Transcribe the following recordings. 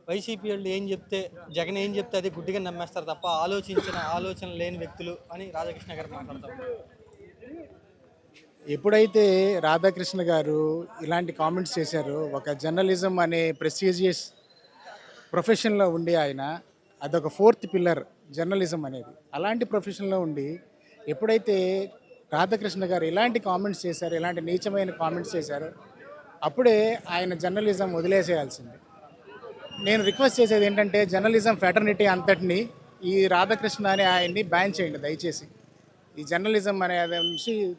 YCP వాళ్ళు ఏం చెప్తే జగన్ ఏం చెప్తే అది గుడ్డిగా నమ్మేస్తారు తప్ప ఆలోచన లేని వ్యక్తులు అని రాధాకృష్ణ గారు మాట్లాడతారు. ఎప్పుడైతే రాధాకృష్ణ గారు ఇలాంటి కామెంట్స్ చేశారో, ఒక జర్నలిజం అనే ప్రెస్టీజియస్ ప్రొఫెషన్లో ఉండి ఆయన అదొక ఫోర్త్ పిల్లర్ జర్నలిజం అనేది. అలాంటి ప్రొఫెషన్లో ఉండి ఎప్పుడైతే రాధాకృష్ణ గారు ఇలాంటి కామెంట్స్ చేశారో, ఇలాంటి నీచమైన కామెంట్స్ చేశారో, అప్పుడే ఆయన జర్నలిజం వదిలేసేయాల్సింది. నేను రిక్వెస్ట్ చేసేది ఏంటంటే, జర్నలిజం ఫ్యాటర్నిటీ అంతటిని ఈ రాధాకృష్ణ అనే ఆయన్ని బ్యాన్ చేయండి దయచేసి. ఈ జర్నలిజం అనే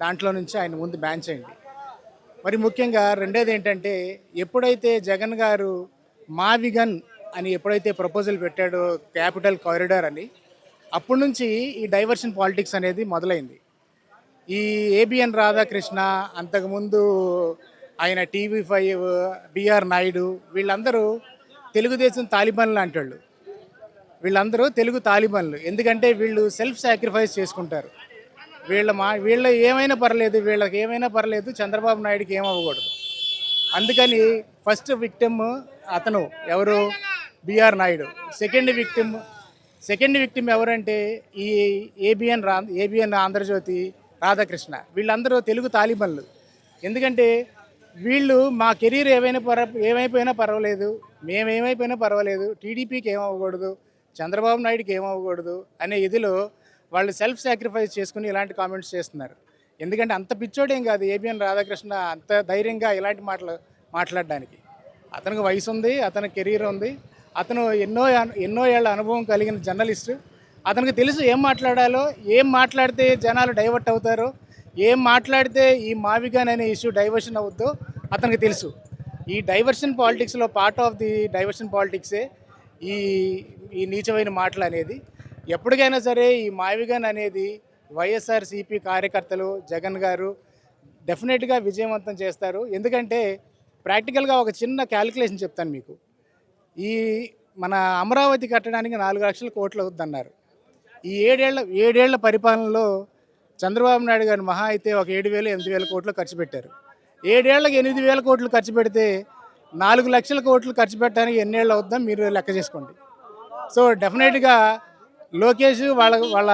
దాంట్లో నుంచి ఆయన ముందు బ్యాన్ చేయండి. మరి ముఖ్యంగా రెండోది ఏంటంటే, ఎప్పుడైతే జగన్ గారు మావిగన్ అని ఎప్పుడైతే ప్రపోజల్ పెట్టాడో క్యాపిటల్ కారిడార్ అని, అప్పటి నుంచి ఈ డైవర్షన్ పాలిటిక్స్ అనేది మొదలైంది. ఈ ఏబిఎన్ రాధాకృష్ణ, అంతకుముందు ఆయన TV5 బిఆర్ నాయుడు, వీళ్ళందరూ తెలుగుదేశం తాలిబాన్లు అంటాళ్ళు. వీళ్ళందరూ తెలుగు తాలిబాన్లు. ఎందుకంటే వీళ్ళు సెల్ఫ్ సాక్రిఫైస్ చేసుకుంటారు. వీళ్ళ ఏమైనా పర్లేదు, వీళ్ళకి ఏమైనా పర్లేదు, చంద్రబాబు నాయుడుకి ఏమవ్వకూడదు. అందుకని ఫస్ట్ విక్టిమ్ అతను ఎవరు, బిఆర్ నాయుడు. సెకండ్ విక్టిమ్ ఎవరంటే ఈ ఏబిఎన్ ఆంధ్రజ్యోతి రాధాకృష్ణ. వీళ్ళందరూ తెలుగు తాలిబాన్లు. ఎందుకంటే వీళ్ళు మా కెరీర్ ఏమైపోయినా పర్వాలేదు, మేమేమైపోయినా పర్వాలేదు, టీడీపీకి ఏమవ్వకూడదు, చంద్రబాబు నాయుడుకి ఏమవ్వకూడదు అనే ఇదిలో వాళ్ళు సెల్ఫ్ సాక్రిఫైస్ చేసుకుని ఇలాంటి కామెంట్స్ చేస్తున్నారు. ఎందుకంటే అంత పిచ్చోడేం కాదు ఏబిఎన్ రాధాకృష్ణ, అంత ధైర్యంగా ఇలాంటి మాట్లాడడానికి. అతనికి వయసు ఉంది, అతని కెరీర్ ఉంది, అతను ఎన్నో ఏళ్ళ అనుభవం కలిగిన జర్నలిస్టు. అతనికి తెలుసు ఏం మాట్లాడాలో, ఏం మాట్లాడితే జనాలు డైవర్ట్ అవుతారో, ఏం మాట్లాడితే ఈ మావిగాన్ అనే ఇష్యూ డైవర్షన్ అవుద్దో అతనికి తెలుసు. ఈ డైవర్షన్ పాలిటిక్స్లో పార్ట్ ఆఫ్ ది డైవర్షన్ పాలిటిక్సే ఈ నీచమైన మాటలు అనేది. ఎప్పటికైనా సరే ఈ మావిగాన్ అనేది వైఎస్ఆర్సీపీ కార్యకర్తలు, జగన్ గారు డెఫినెట్గా విజయవంతం చేస్తారు. ఎందుకంటే ప్రాక్టికల్గా ఒక చిన్న క్యాలిక్యులేషన్ చెప్తాను మీకు. ఈ మన అమరావతి కట్టడానికి 4 లక్షల కోట్లు అవుతుందన్నారు. ఈ ఏడేళ్ల పరిపాలనలో చంద్రబాబు నాయుడు గారు మహా అయితే ఒక 7,000-8,000 కోట్లు ఖర్చు పెట్టారు. 7 ఏళ్లకి 8,000 కోట్లు ఖర్చు పెడితే 4 లక్షల కోట్లు ఖర్చు పెట్టడానికి ఎన్నేళ్ళు అవుతుందో మీరు లెక్క చేసుకోండి. సో డెఫినెట్గా లోకేష్ వాళ్ళ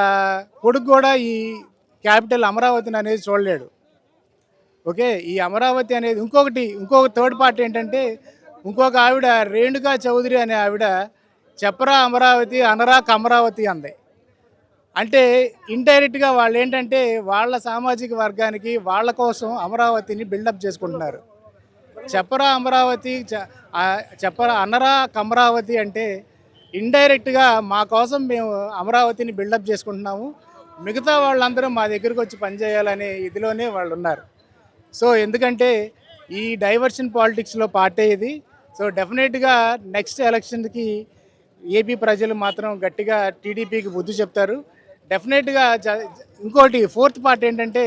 కొడుకు కూడా ఈ క్యాపిటల్ అమరావతిని అనేది చూడలేడు. ఓకే, ఈ అమరావతి అనేది ఇంకొక థర్డ్ పార్టీ ఏంటంటే, ఇంకొక ఆవిడ రేణుకా చౌదరి అనే ఆవిడ చెప్పరా అమరావతి అనరా కమరావతి అంది. అంటే ఇండైరెక్ట్గా వాళ్ళు ఏంటంటే వాళ్ళ సామాజిక వర్గానికి వాళ్ళ కోసం అమరావతిని బిల్డప్ చేసుకుంటున్నారు. చెప్పరా అమరావతి, చెప్పరా అనరా కమరావతి అంటే ఇండైరెక్ట్గా మా కోసం మేము అమరావతిని బిల్డప్ చేసుకుంటున్నాము, మిగతా వాళ్ళందరూ మా దగ్గరకు వచ్చి పనిచేయాలనే ఇదిలోనే వాళ్ళు ఉన్నారు. సో ఎందుకంటే ఈ డైవర్షన్ పాలిటిక్స్లో పార్టీ ఇది. సో డెఫినెట్గా నెక్స్ట్ ఎలక్షన్కి ఏపీ ప్రజలు మాత్రం గట్టిగా టీడీపీకి బుద్ధి చెప్తారు. డెఫినెట్గా ఇంకోటి ఫోర్త్ పార్ట్ ఏంటంటే,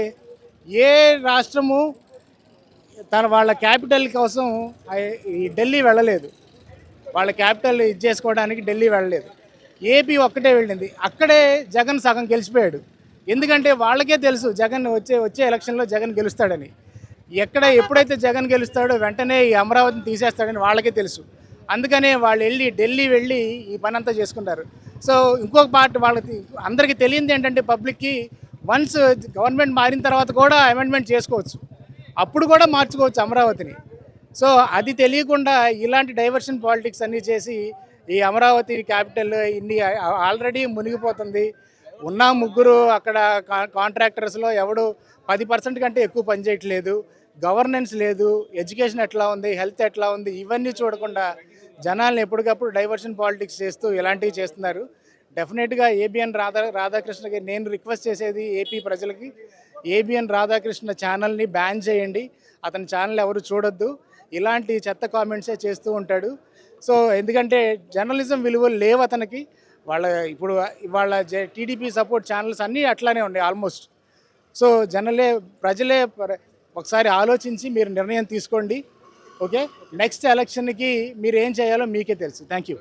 ఏ రాష్ట్రము వాళ్ళ క్యాపిటల్ కోసం ఈ ఢిల్లీ వెళ్ళలేదు. వాళ్ళ క్యాపిటల్ చేసుకోవడానికి ఢిల్లీ వెళ్ళలేదు. ఏపీ ఒక్కటే వెళ్ళింది. అక్కడే జగన్ సగం గెలిచిపోయాడు. ఎందుకంటే వాళ్ళకే తెలుసు జగన్ వచ్చే ఎలక్షన్లో జగన్ గెలుస్తాడని. ఎప్పుడైతే జగన్ గెలుస్తాడో వెంటనే ఈ అమరావతిని తీసేస్తాడని వాళ్ళకే తెలుసు. అందుకనే వాళ్ళు ఢిల్లీ వెళ్ళి ఈ పని అంతా చేసుకుంటారు. సో ఇంకొక పార్ట్ వాళ్ళకి అందరికీ తెలియంది ఏంటంటే, పబ్లిక్కి వన్స్ గవర్నమెంట్ మారిన తర్వాత కూడా అమెండ్మెంట్ చేసుకోవచ్చు, అప్పుడు కూడా మార్చుకోవచ్చు అమరావతిని. సో అది తెలియకుండా ఇలాంటి డైవర్షన్ పాలిటిక్స్ అన్నీ చేసి ఈ అమరావతి క్యాపిటల్ ఆల్రెడీ మునిగిపోతుంది. ఉన్న ముగ్గురు అక్కడ కాంట్రాక్టర్స్లో ఎవడు 10% కంటే ఎక్కువ పనిచేయట్లేదు. గవర్నెన్స్ లేదు, ఎడ్యుకేషన్ ఎట్లా ఉంది, హెల్త్ ఎట్లా ఉంది, ఇవన్నీ చూడకుండా జనాలను ఎప్పటికప్పుడు డైవర్షన్ పాలిటిక్స్ చేస్తూ ఇలాంటివి చేస్తున్నారు. డెఫినెట్గా ఏబిఎన్ రాధాకృష్ణకి నేను రిక్వెస్ట్ చేసేది ఏపీ ప్రజలకి, ఏబిఎన్ రాధాకృష్ణ ఛానల్ని బ్యాన్ చేయండి. అతని ఛానల్ ఎవరు చూడొద్దు. ఇలాంటి చెత్త కామెంట్సే చేస్తూ ఉంటాడు. సో ఎందుకంటే జర్నలిజం విలువలు లేవు అతనికి. వాళ్ళ టీడీపీ సపోర్ట్ ఛానల్స్ అన్నీ అట్లానే ఉన్నాయి ఆల్మోస్ట్. సో ప్రజలే ఒకసారి ఆలోచించి మీరు నిర్ణయం తీసుకోండి. ఓకే, నెక్స్ట్ ఎలక్షన్కి మీరు ఏం చేయాలో మీకే తెలుసు. Thank you.